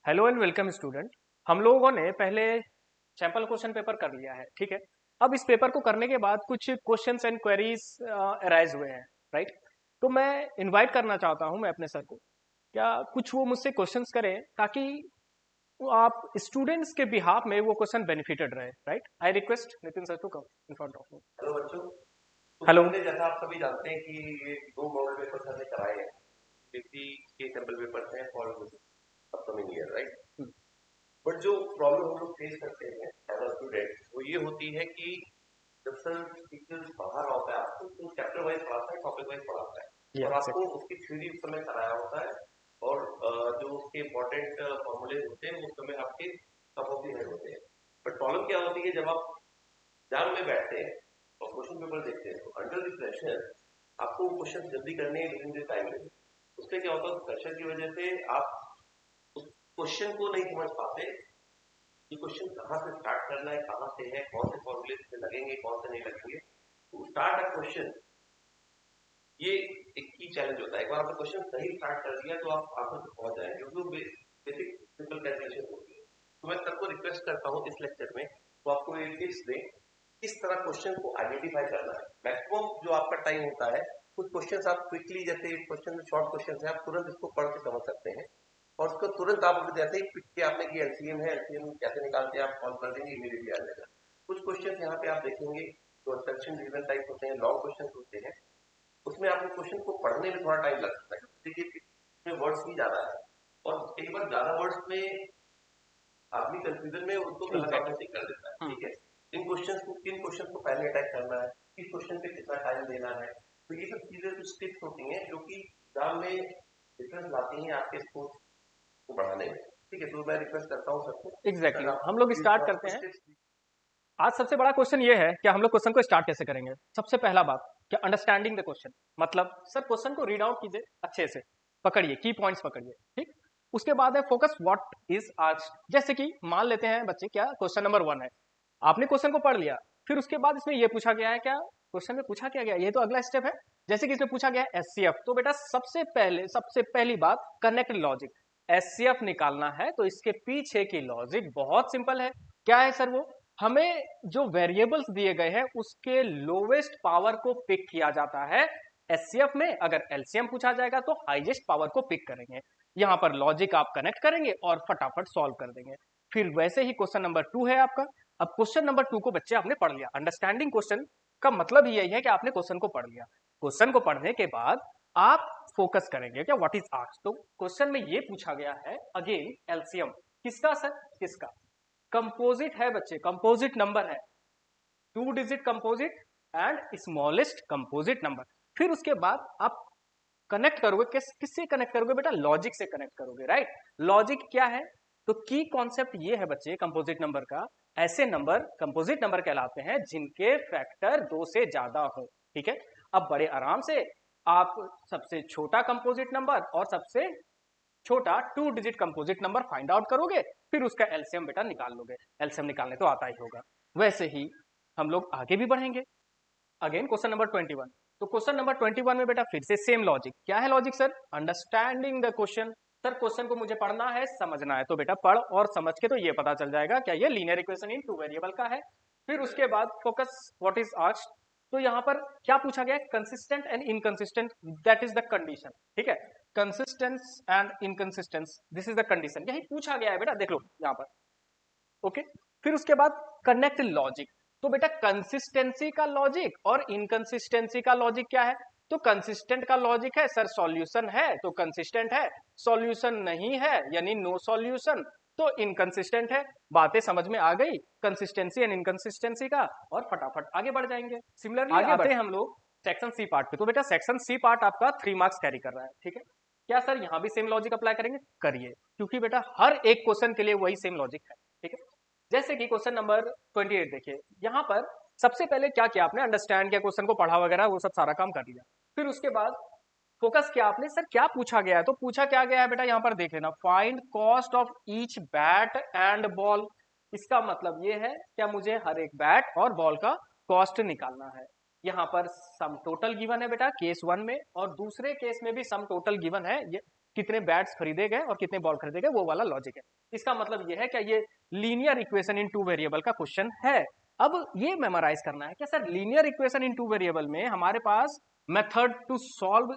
Hello and welcome student. हम लोगों ने पहले सैंपल क्वेश्चन पेपर कर लिया है, ठीक है। अब इस पेपर को करने के बाद कुछ क्वेश्चंस एंड क्वेरीज अराइज हुए हैं, राइट। तो मैं इनवाइट करना चाहता हूं मैं अपने सर को, क्या कुछ वो मुझसे क्वेश्चंस करें ताकि वो आप स्टूडेंट्स के बिहाफ में वो क्वेश्चन बेनिफिटेड रहे, right. I request Nitin sir to come in front of me. Hello बच्चों। तो हेलो। हमने जैसा आप सभी जानते हैं कि ये दो मॉडल पेपर हमने कराए हैं, बेसिकली के सैंपल पेपर्स हैं for upcoming year, right. But जो प्रॉब्लम हम लोग फेस करते हैं एज अ स्टूडेंट वो ये होती है कि जब सर टीचर बाहर आता है आपको तो चैप्टर वाइज पढ़ाता है, टॉपिक वाइज पढ़ाता है और आपको उसकी थ्योरी उस समय कराया होता है और जो उसके इम्पोर्टेंट फॉर्मूले होते हैं उस समय आपके टॉप ऑफ द हेड होते हैं। बट प्रॉब्लम क्या होती है, जब आप एग्जाम में बैठते हैं और क्वेश्चन पेपर देखते हैं तो अंडर द प्रेशर आपको क्वेश्चन जल्दी करने हैं, टाइम लगे। उससे क्या होता है, प्रेशर की वजह से आप उस क्वेश्चन को नहीं समझ पाते कि क्वेश्चन कहाँ से स्टार्ट करना है, कहाँ से है, कौन से फॉर्मूले से लगेंगे, कौन से नहीं लगेंगे। तो स्टार्ट अ क्वेश्चन ये एक की चैलेंज होता है। एक बार आपने क्वेश्चन सही स्टार्ट कर दिया तो आप आंसर तक पहुंच जाएंगे, क्योंकि बेसिक सिंपल कैलकुलेशन होती है। तो मैं सबको रिक्वेस्ट करता हूँ इस लेक्चर में तो आपको एक टिप्स दें किस तरह क्वेश्चन को आइडेंटिफाई करना है। मैक्सिमम जो आपका टाइम होता है, कुछ क्वेश्चंस आप क्विकली, जैसे क्वेश्चन में शॉर्ट क्वेश्चन है, आप तुरंत इसको पढ़ के समझ सकते हैं और उसको तुरंत आप जैसे ही पिक के आपने कि एलसीएम है, एलसीएम कैसे निकालते हैं आप सॉल्व कर देंगे, इमीडिएटली आ जाएगा। कुछ क्वेश्चन यहाँ पे आप देखेंगे जो सेक्शन डिवीजन टाइप होते हैं, लॉन्ग क्वेश्चन होते हैं, उसमें आपको क्वेश्चन को पढ़ने में थोड़ा टाइम लग सकता है। देखिए इसमें वर्ड्स भी ज्यादा है और कई बार ज्यादा वर्ड्स में आदमी कंफ्यूजन में उनको गलत आपने टिक कर देता है, ठीक है। किन क्वेश्चन को पहले अटैक करना है, किस क्वेश्चन पे कितना टाइम देना है, तो ये सब चीजें कुछ टिप्स होती हैं जो कि एग्जाम में डिफरेंस लाती हैं आपके स्कोर को बढ़ाने में, ठीक है। तो मैं रिक्वेस्ट करता हूँ सबको एग्जैक्टली हम लोग स्टार्ट करते हैं। टिप्स। आज सबसे बड़ा क्वेश्चन ये है कि हम लोग क्वेश्चन को स्टार्ट कैसे करेंगे। सबसे पहला बात कि अंडरस्टैंडिंग द क्वेश्चन, मतलब सर क्वेश्चन को रीड आउट कीजिए, अच्छे से पकड़िए, की पॉइंट्स पकड़िए, ठीक। उसके बाद है फोकस व्हाट इज आस्क्ड। जैसे कि मान लेते हैं बच्चे, क्या क्वेश्चन नंबर 1 है, आपने क्वेश्चन को पढ़ लिया, फिर उसके बाद इसमें यह पूछा गया है, क्या क्वेश्चन में पूछा क्या गया, ये तो अगला स्टेप है। जैसे कि इसमें पूछा गया है एचसीएफ, तो बेटा सबसे पहली बात कनेक्ट लॉजिक। एचसीएफ निकालना है तो इसके पीछे की लॉजिक बहुत सिंपल है। क्या है सर वो, हमें जो वेरिएबल्स दिए गए हैं उसके लोवेस्ट पावर को पिक किया जाता है। एचसीएफ में अगर एलसीएम पूछा जाएगा तो हाईएस्ट पावर को पिक करेंगे। यहां पर लॉजिक आप कनेक्ट करेंगे और फटाफट सॉल्व कर देंगे। फिर वैसे ही क्वेश्चन नंबर 2 है आपका। अब क्वेश्चन नंबर 2 को बच्चे आपने पढ़ लिया। अंडरस्टैंडिंग क्वेश्चन का मतलब ही यही है कि आपने क्वेश्चन को पढ़ लिया। क्वेश्चन को पढ़ने के बाद आप फोकस करेंगे क्या व्हाट इज आस्क्ड। तो क्वेश्चन में ये पूछा गया है अगेन एलसीएम किसका सर, किसका, कंपोजिट है बच्चे, कंपोजिट नंबर है, 2 digit composite and smallest composite number. फिर उसके बाद आप कनेक्ट करोगे, किससे कनेक्ट करोगे बेटा, लॉजिक से कनेक्ट करोगे, राइट। लॉजिक क्या है, तो की कॉन्सेप्ट ये है बच्चे कंपोजिट नंबर का, ऐसे नंबर कंपोजिट नंबर कहलाते हैं जिनके फैक्टर 2 से ज्यादा हो, ठीक है। अब बड़े आराम से आप सबसे छोटा कंपोजिट नंबर और सबसे छोटा 2 digit composite number find out करोगे, फिर उसका एलसीएम बेटा निकाल लोगे। एलसीएम निकालने तो आता ही होगा। वैसे ही हम लोग आगे भी बढ़ेंगे। Again question number 21। तो क्वेश्चन नंबर 21 में बेटा फिर से सेम लॉजिक। क्या है logic sir, understanding the question. Sir question को मुझे पढ़ना है, समझना है, तो बेटा पढ़ और समझ के तो ये पता चल जाएगा क्या ये लीनियर इक्वेशन इन 2 वेरिएबल का है। फिर उसके बाद फोकस व्हाट इज आस्क्ड। तो यहां पर क्या पूछा गया है, consistent and inconsistent, that is the condition, ठीक है। Consistence and inconsistence, this is the condition, यही पूछा गया है बेटा, देख लो यहां पर, ओके। फिर उसके बाद कनेक्ट लॉजिक। तो बेटा कंसिस्टेंसी का लॉजिक और इनकंसिस्टेंसी का लॉजिक क्या है, तो कंसिस्टेंट का लॉजिक है सर सॉल्यूशन है तो कंसिस्टेंट है, सॉल्यूशन नहीं है यानी नो सॉल्यूशन तो इनकंसिस्टेंट है। बातें समझ में आ गई कंसिस्टेंसी एंड इनकंसिस्टेंसी का, और फटाफट आगे बढ़ जाएंगे। सिमिलरली आगे आते हैं हम लोग सेक्शन सी पार्ट पे। तो बेटा सेक्शन सी पार्ट आपका 3 मार्क्स कैरी कर रहा है, ठीक है। क्या सर यहां भी सेम लॉजिक अप्लाई करेंगे, करिए, क्योंकि बेटा हर एक क्वेश्चन के लिए वही सेम लॉजिक है, ठीक है। जैसे कि क्वेश्चन नंबर 28 देखिए, यहां पर सबसे पहले क्या किया आपने, अंडरस्टैंड किया, क्वेश्चन को पढ़ा वगैरह वो सब सारा काम कर लिया। फिर उसके बाद फोकस किया आपने, सर क्या पूछा गया है, तो पूछा क्या गया है बेटा, यहां पर देख लेना, find cost of each bat and ball. इसका मतलब ये है क्या मुझे हर एक बैट और बॉल का कॉस्ट निकालना है। यहाँ पर सम टोटल गिवन है बेटा केस 1 में, और दूसरे केस में भी सम टोटल गिवन है, ये कितने बैट्स खरीदे गए और कितने बॉल खरीदे गए, वो वाला लॉजिक है। इसका मतलब ये है क्या ये लीनियर इक्वेशन इन 2 वेरिएबल का क्वेश्चन है। अब ये मेमोराइज करना है क्या sir linear equation in 2 variable में हमारे पास method to solve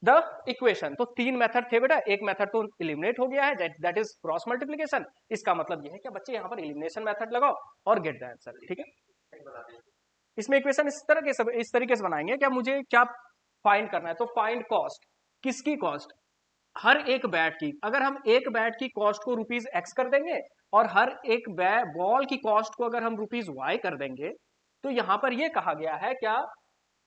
the equation, तो 3 मेथड थे बेटा, एक मेथड तो एलिमिनेट हो गया है, दैट इज क्रॉस मल्टीप्लिकेशन। इसका मतलब ये है कि बच्चे यहाँ पर एलिमिनेशन मेथड लगाओ और गेट द आंसर, ठीक है। इसमें इक्वेशन इस तरीके से बनाएंगे क्या मुझे क्या फाइंड करना है, तो फाइंड कॉस्ट, किसकी कॉस्ट, हर एक बैट की। अगर हम एक बैट की कॉस्ट को ₹X कर देंगे और हर एक बॉल की कॉस्ट को अगर हम ₹Y कर देंगे, तो यहां पर यह कहा गया है क्या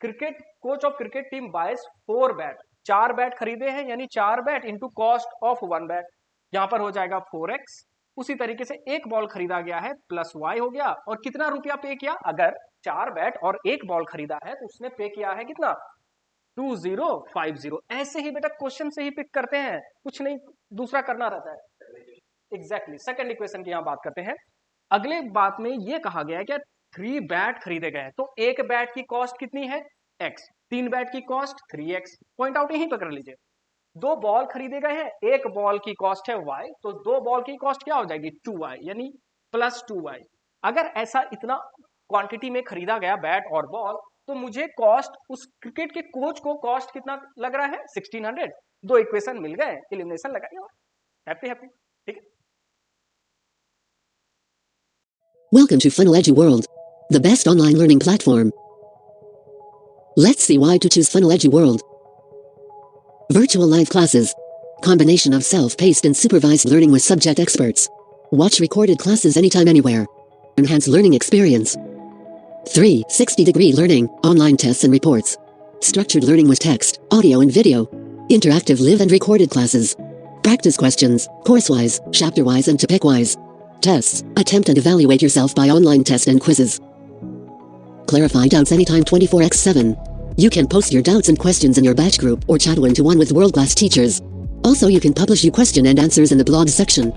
cricket coach of cricket team buys 4 bat, 4 bat खरीदे हैं, यानी 4 bat into cost of 1 bat, यहां पर हो जाएगा 4x। उसी तरीके से एक बॉल खरीदा गया है प्लस y हो गया, और कितना रुपया पे किया, अगर 4 बैट और एक बॉल खरीदा है तो उसने पे किया है कितना 2050। ऐसे ही बेटा क्वेश्चन से ही पिक करते हैं, कुछ नहीं दूसरा करना रहता है। एग्जैक्टली सेकंड इक्वेशन की यहां बात करते हैं। अगले बात में यह कहा गया है कि 3 बैट खरीदे गए, तो एक बैट की कॉस्ट कितनी है x, 3 बैट की कॉस्ट 3x, पॉइंट आउट यहीं पर कर लीजिए। 2 बॉल खरीदे गए हैं, एक बॉल की कॉस्ट है y, तो 2 बॉल की कॉस्ट क्या हो जाएगी 2y, यानी प्लस 2y। अगर ऐसा इतना क्वांटिटी में खरीदा गया बैट और बॉल, तो मुझे कॉस्ट उस क्रिकेट के कोच को कॉस्ट कितना लग रहा है 1600। 2 इक्वेशन मिल गए, एलिमिनेशन लगाइए और हैप्पी हैप्पी, ठीक है। Welcome to FunnelEdu World, the best online learning platform. Let's see why to choose FunnelEdu World. Virtual live classes. Combination of self-paced and supervised learning with subject experts. Watch recorded classes anytime, anywhere. Enhance learning experience. 360-degree learning, online tests and reports. Structured learning with text, audio and video. Interactive live and recorded classes. Practice questions, course-wise, chapter-wise and topic-wise. Tests, attempt and evaluate yourself by online tests and quizzes. Clarify doubts anytime 24x7. You can post your doubts and questions in your batch group or chat one-to-one with world-class teachers. Also, you can publish your question and answers in the blog section.